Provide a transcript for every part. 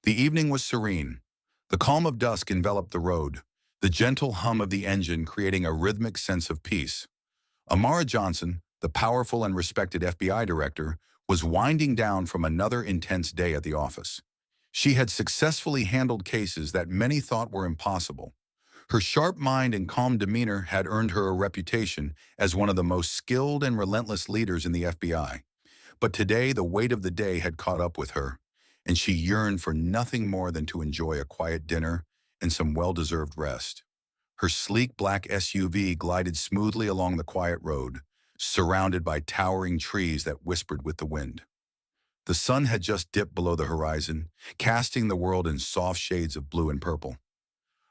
The evening was serene. The calm of dusk enveloped the road, the gentle hum of the engine creating a rhythmic sense of peace. Amara Johnson, the powerful and respected FBI director, was winding down from another intense day at the office. She had successfully handled cases that many thought were impossible. Her sharp mind and calm demeanor had earned her a reputation as one of the most skilled and relentless leaders in the FBI. But today, the weight of the day had caught up with her, and she yearned for nothing more than to enjoy a quiet dinner and some well-deserved rest. Her sleek black SUV glided smoothly along the quiet road, surrounded by towering trees that whispered with the wind. The sun had just dipped below the horizon, casting the world in soft shades of blue and purple.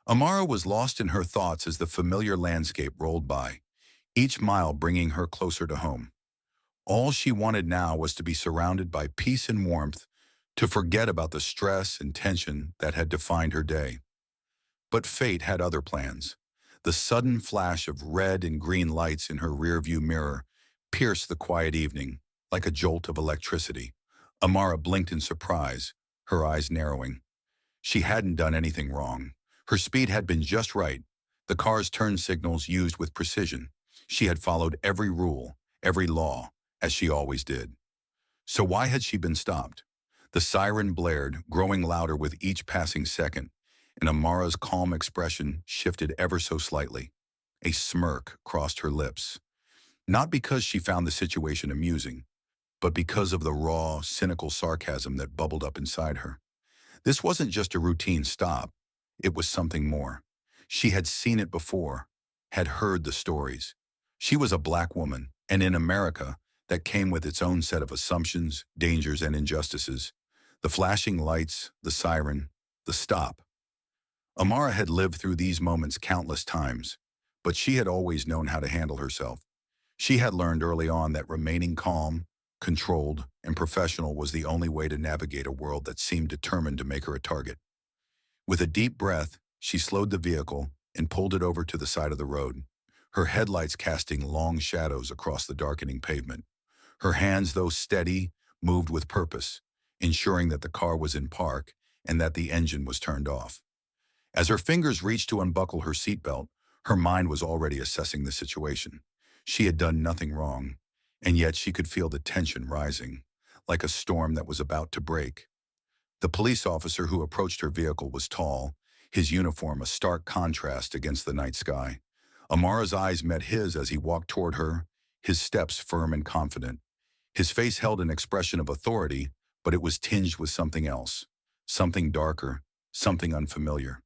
Amara was lost in her thoughts as the familiar landscape rolled by, each mile bringing her closer to home. All she wanted now was to be surrounded by peace and warmth, to forget about the stress and tension that had defined her day. But fate had other plans. The sudden flash of red and green lights in her rearview mirror pierced the quiet evening like a jolt of electricity. Amara blinked in surprise, her eyes narrowing. She hadn't done anything wrong. Her speed had been just right, the car's turn signals used with precision. She had followed every rule, every law, as she always did. So why had she been stopped? The siren blared, growing louder with each passing second, and Amara's calm expression shifted ever so slightly. A smirk crossed her lips. Not because she found the situation amusing, but because of the raw, cynical sarcasm that bubbled up inside her. This wasn't just a routine stop. It was something more. She had seen it before, had heard the stories. She was a black woman, and in America, that came with its own set of assumptions, dangers, and injustices. The flashing lights, the siren, the stop. Amara had lived through these moments countless times, but she had always known how to handle herself. She had learned early on that remaining calm, controlled, and professional was the only way to navigate a world that seemed determined to make her a target. With a deep breath, she slowed the vehicle and pulled it over to the side of the road, her headlights casting long shadows across the darkening pavement. Her hands, though steady, moved with purpose, ensuring that the car was in park and that the engine was turned off. As her fingers reached to unbuckle her seatbelt, her mind was already assessing the situation. She had done nothing wrong, and yet she could feel the tension rising, like a storm that was about to break. The police officer who approached her vehicle was tall, his uniform a stark contrast against the night sky. Amara's eyes met his as he walked toward her, his steps firm and confident. His face held an expression of authority, but it was tinged with something else, something darker, something unfamiliar.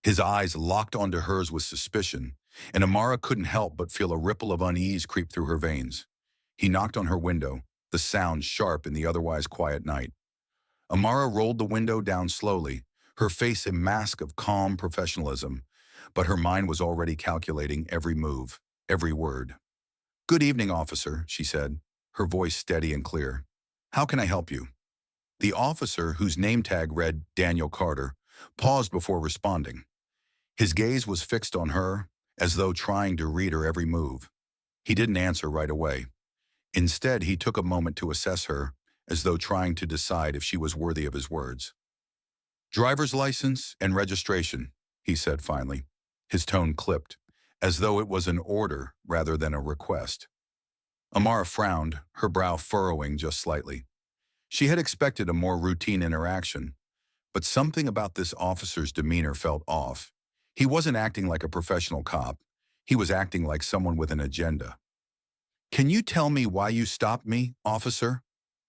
His eyes locked onto hers with suspicion, and Amara couldn't help but feel a ripple of unease creep through her veins. He knocked on her window, the sound sharp in the otherwise quiet night. Amara rolled the window down slowly, her face a mask of calm professionalism, but her mind was already calculating every move, every word. "Good evening, officer," she said, her voice steady and clear. "How can I help you?" The officer, whose name tag read Daniel Carter, paused before responding. His gaze was fixed on her, as though trying to read her every move. He didn't answer right away. Instead, he took a moment to assess her, as though trying to decide if she was worthy of his words. "Driver's license and registration," he said finally. His tone clipped, as though it was an order rather than a request. Amara frowned, her brow furrowing just slightly. She had expected a more routine interaction, but something about this officer's demeanor felt off. He wasn't acting like a professional cop. He was acting like someone with an agenda. "Can you tell me why you stopped me, officer?"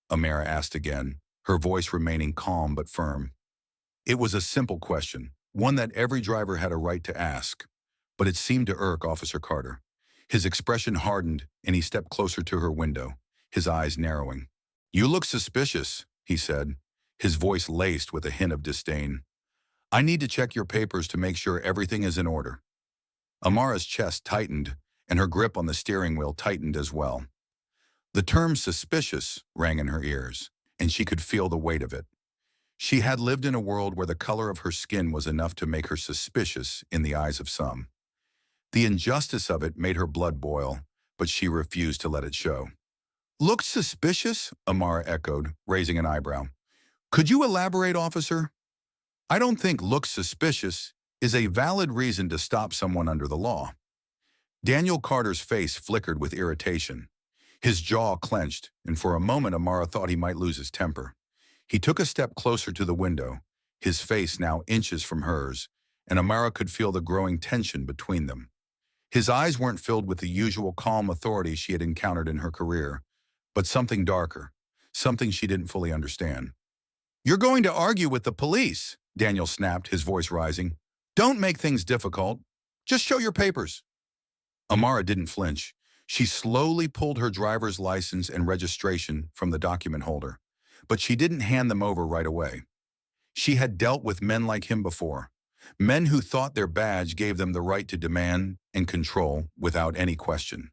Amara asked again, her voice remaining calm but firm. It was a simple question, one that every driver had a right to ask, but it seemed to irk Officer Carter. His expression hardened, and he stepped closer to her window, his eyes narrowing. "You look suspicious," he said, his voice laced with a hint of disdain. "I need to check your papers to make sure everything is in order." Amara's chest tightened, and her grip on the steering wheel tightened as well. The term suspicious rang in her ears, and she could feel the weight of it. She had lived in a world where the color of her skin was enough to make her suspicious in the eyes of some. The injustice of it made her blood boil, but she refused to let it show. "Looked suspicious?" Amara echoed, raising an eyebrow. "Could you elaborate, officer?" I don't think looks suspicious is a valid reason to stop someone under the law. Daniel Carter's face flickered with irritation. His jaw clenched, and for a moment Amara thought he might lose his temper. He took a step closer to the window, his face now inches from hers, and Amara could feel the growing tension between them. His eyes weren't filled with the usual calm authority she had encountered in her career, but something darker, something she didn't fully understand. "You're going to argue with the police," Daniel snapped, his voice rising. "Don't make things difficult. Just show your papers." Amara didn't flinch. She slowly pulled her driver's license and registration from the document holder, but she didn't hand them over right away. She had dealt with men like him before, men who thought their badge gave them the right to demand and control without any question.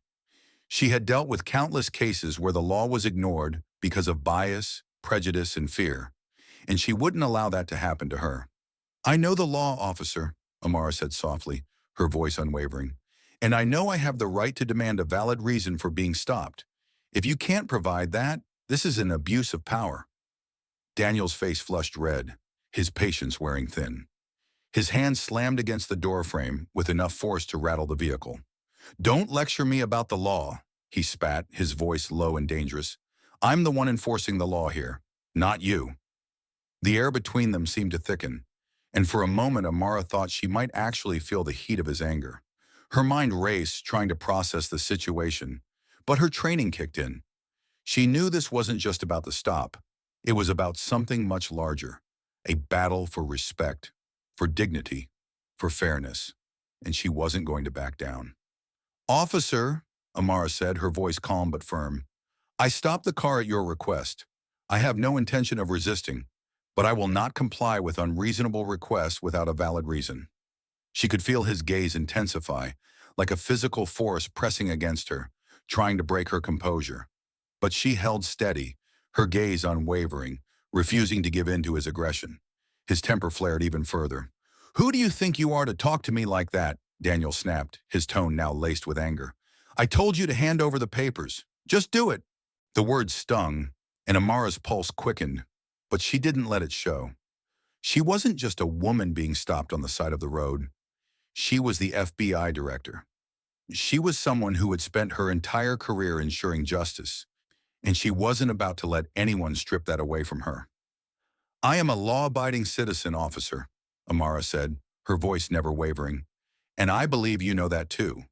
She had dealt with countless cases where the law was ignored because of bias, prejudice, and fear, and she wouldn't allow that to happen to her. "I know the law, officer," Amara said softly, her voice unwavering, "and I know I have the right to demand a valid reason for being stopped. If you can't provide that, this is an abuse of power." Daniel's face flushed red, his patience wearing thin. His hand slammed against the door frame with enough force to rattle the vehicle. "Don't lecture me about the law," he spat, his voice low and dangerous. "I'm the one enforcing the law here, not you." The air between them seemed to thicken, and for a moment Amara thought she might actually feel the heat of his anger. Her mind raced, trying to process the situation, but her training kicked in. She knew this wasn't just about the stop. It was about something much larger, a battle for respect, for dignity, for fairness, and she wasn't going to back down. "Officer," Amara said, her voice calm but firm, "I stopped the car at your request. I have no intention of resisting, but I will not comply with unreasonable requests without a valid reason." She could feel his gaze intensify, like a physical force pressing against her, trying to break her composure. But she held steady, her gaze unwavering, refusing to give in to his aggression. His temper flared even further. "Who do you think you are to talk to me like that?" Daniel snapped, his tone now laced with anger. "I told you to hand over the papers. Just do it." The words stung, and Amara's pulse quickened, but she didn't let it show. She wasn't just a woman being stopped on the side of the road. She was the FBI director. She was someone who had spent her entire career ensuring justice, and she wasn't about to let anyone strip that away from her. "I am a law-abiding citizen, officer," Amara said, her voice never wavering, "and I believe you know that too."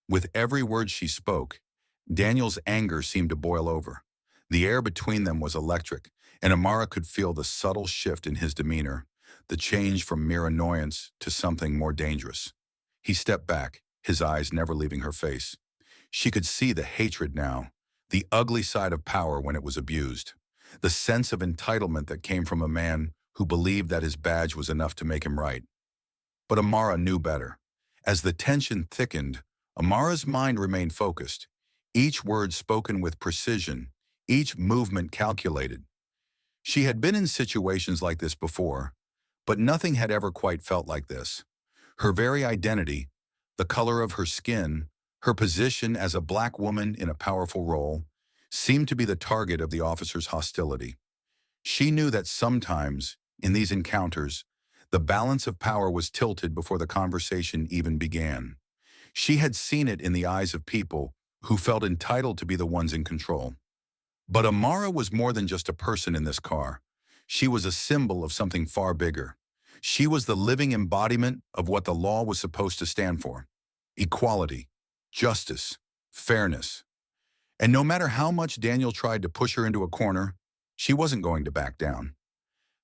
With every word she spoke, Daniel's anger seemed to boil over. The air between them was electric, and Amara could feel the subtle shift in his demeanor, the change from mere annoyance to something more dangerous. He stepped back, his eyes never leaving her face. She could see the hatred now, the ugly side of power when it was abused, the sense of entitlement that came from a man who believed that his badge was enough to make him right. But Amara knew better. As the tension thickened, Amara's mind remained focused, each word spoken with precision, each movement calculated. She had been in situations like this before, but nothing had ever quite felt like this. Her very identity, the color of her skin, her position as a black woman in a powerful role, seemed to be the target of the officer's hostility. She knew that sometimes, in these encounters, the balance of power was tilted before the conversation even began. She had seen it in the eyes of people who felt entitled to be the ones in control. But Amara was more than just a person in this car. She was a symbol of something far bigger. She was the living embodiment of what the law was supposed to stand for: equality, justice, fairness. And no matter how much Daniel tried to push her into a corner, she wasn't going to back down.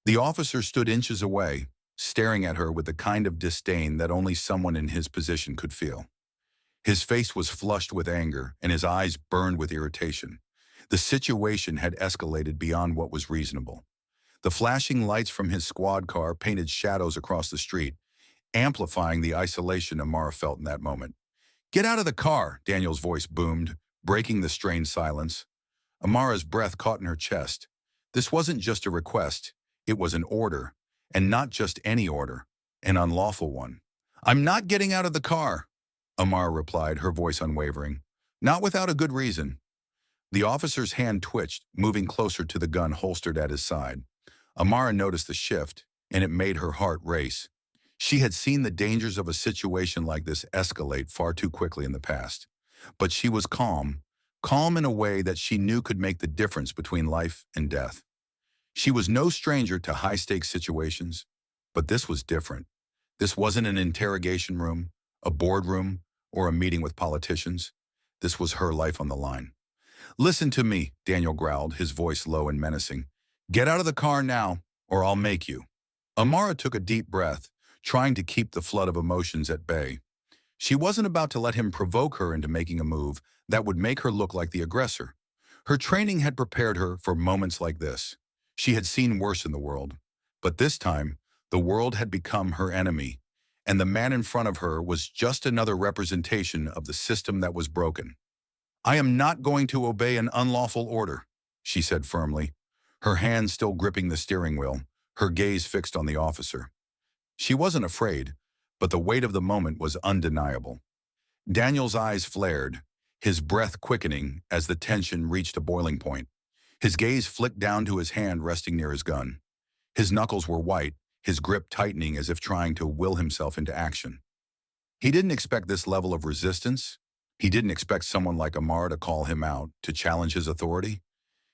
The officer stood inches away, staring at her with the kind of disdain that only someone in his position could feel. His face was flushed with anger, and his eyes burned with irritation. The situation had escalated beyond what was reasonable. The flashing lights from his squad car painted shadows across the street, amplifying the isolation Amara felt in that moment. "Get out of the car," Daniel's voice boomed, breaking the strained silence. Amara's breath caught in her chest. This wasn't just a request, it was an order, and not just any order, an unlawful one. "I'm not getting out of the car," Amara replied, her voice unwavering. "Not without a good reason." The officer's hand twitched, moving closer to the gun holstered at his side. Amara noticed the shift, and it made her heart race. She had seen the dangers of a situation like this escalate far too quickly in the past. But she was calm, calm in a way that she knew could make the difference between life and death. She was no stranger to high-stakes situations, but this was different. This wasn't an interrogation room, a boardroom, or a meeting with politicians. This was her life on the line. "Listen to me," Daniel growled, his voice low and menacing. "Get out of the car now, or I'll make you." Amara took a deep breath, trying to keep the flood of emotions at bay. She wasn't about to let him provoke her into making a move that would make her look like the aggressor. Her training had prepared her for moments like this. She had seen worse in the world. But this time, the world had become her enemy, and the man in front of her was just another representation of the system that was broken. "I am not going to obey an unlawful order," she said firmly, her hand still gripping the steering wheel, her gaze fixed on the officer. She wasn't afraid, but the weight of the moment was undeniable. Daniel's eyes flared, his breath quickening as the tension reached a boiling point. His gaze flicked down to his hand resting near his gun. His knuckles were white, his grip tightening as if trying to will himself into action. He didn't expect this level of resistance. He didn't expect someone like Amara to call him out, to challenge his authority.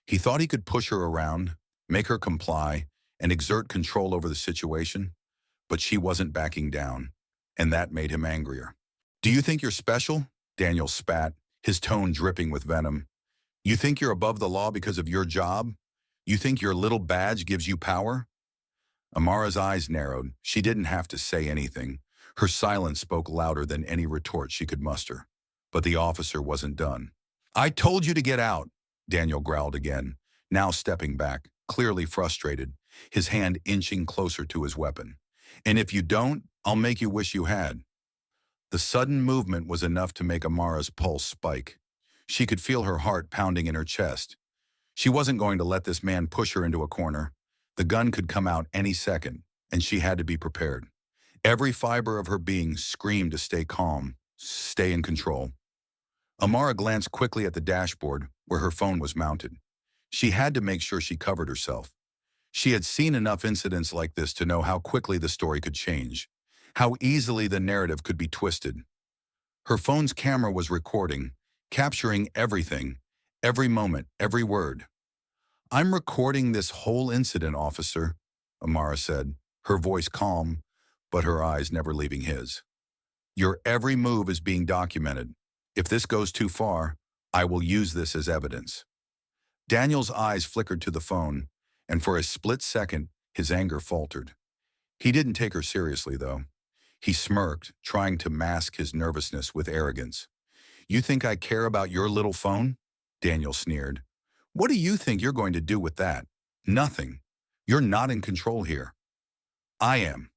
He thought he could push her around, make her comply, and exert control over the situation. But she wasn't backing down, and that made him angrier. "Do you think you're special?" Daniel spat, his tone dripping with venom. "You think you're above the law because of your job? You think your little badge gives you power?" Amara's eyes narrowed. She didn't have to say anything. Her silence spoke louder than any retort she could muster. But the officer wasn't done. "I told you to get out," Daniel growled again, now stepping back, clearly frustrated, his hand inching closer to his weapon. "And if you don't, I'll make you wish you had." The sudden movement was enough to make Amara's pulse spike. She could feel her heart pounding in her chest. She wasn't going to let this man push her into a corner. The gun could come out any second, and she had to be prepared. Every fiber of her being screamed to stay calm, stay in control. Amara glanced quickly at the dashboard where her phone was mounted. She had to make sure she covered herself. She had seen enough incidents like this to know how quickly the story could change, how easily the narrative could be twisted. Her phone's camera was recording, capturing everything, every moment, every word. "I'm recording this whole incident, officer," Amara said, her voice calm, but her eyes never leaving his. "Your every move is being documented. If this goes too far, I will use this as evidence." Daniel's eyes flickered to the phone, and for a split second, his anger faltered. He didn't take her seriously, though. He smirked, trying to mask his nervousness with arrogance. "You think I care about your little phone?" Daniel sneered. "What do you think you're going to do with that? Nothing. You're not in control here." "I am."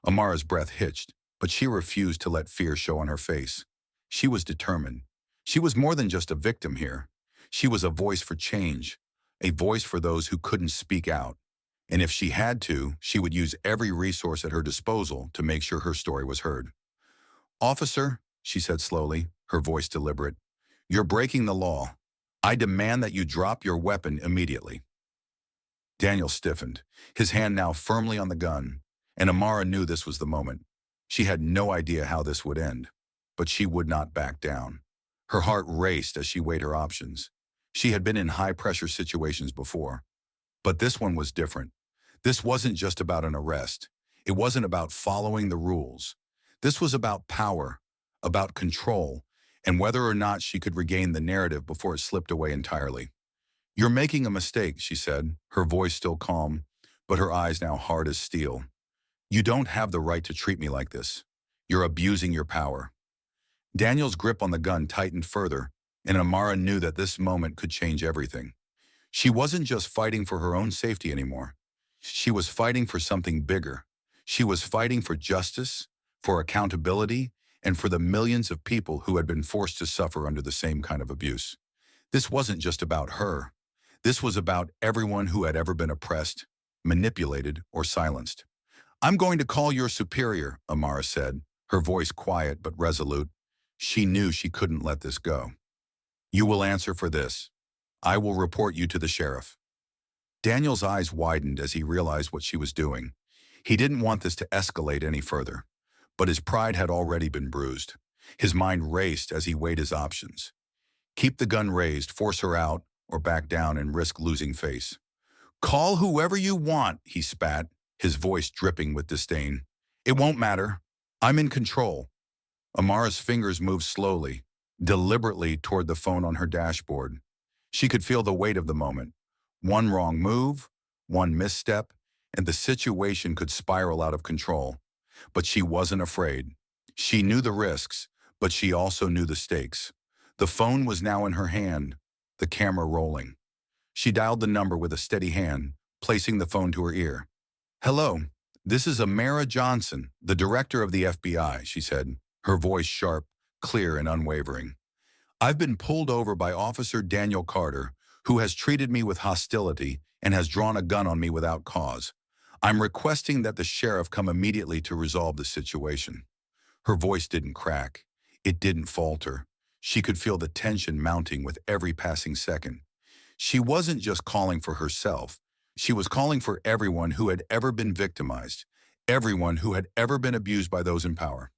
Amara's breath hitched, but she refused to let fear show on her face. She was determined. She was more than just a victim here. She was a voice for change, a voice for those who couldn't speak out. And if she had to, she would use every resource at her disposal to make sure her story was heard. "Officer," she said slowly, her voice deliberate, "you're breaking the law. I demand that you drop your weapon immediately." Daniel stiffened, his hand now firmly on the gun, and Amara knew this was the moment. She had no idea how this would end, but she would not back down. Her heart raced as she weighed her options. She had been in high-pressure situations before, but this one was different. This wasn't just about an arrest. It wasn't about following the rules. This was about power, about control, and whether or not she could regain the narrative before it slipped away entirely. "You're making a mistake," she said, her voice still calm, but her eyes now hard as steel. "You don't have the right to treat me like this. You're abusing your power." Daniel's grip on the gun tightened further, and Amara knew that this moment could change everything. She wasn't just fighting for her own safety anymore. She was fighting for something bigger. She was fighting for justice, for accountability, and for the millions of people who had been forced to suffer under the same kind of abuse. This wasn't just about her. This was about everyone who had ever been oppressed, manipulated, or silenced. "I'm going to call your superior," Amara said, her voice quiet but resolute. She knew she couldn't let this go. "You will answer for this. I will report you to the sheriff." Daniel's eyes widened as he realized what she was doing. He didn't want this to escalate any further, but his pride had already been bruised. His mind raced as he weighed his options. Keep the gun raised, force her out, or back down and risk losing face. Call whoever you want, he spat, his voice dripping with disdain. It won't matter. I'm in control. Amara's fingers moved slowly, deliberately toward the phone on her dashboard. She could feel the weight of the moment. One wrong move, one misstep, and the situation could spiral out of control. But she wasn't afraid. She knew the risks, but she also knew the stakes. The phone was now in her hand, the camera rolling. She dialed the number with a steady hand, placing the phone to her ear. Hello, this is Amara Johnson, the director of the FBI, she said, her voice sharp, clear, and unwavering. I've been pulled over by Officer Daniel Carter, who has treated me with hostility and has drawn a gun on me without cause. I'm requesting that the sheriff come immediately to resolve the situation. Her voice didn't crack. It didn't falter. She could feel the tension mounting with every passing second. She wasn't just calling for herself. She was calling for everyone who had ever been victimized, everyone who had ever been abused by those in power.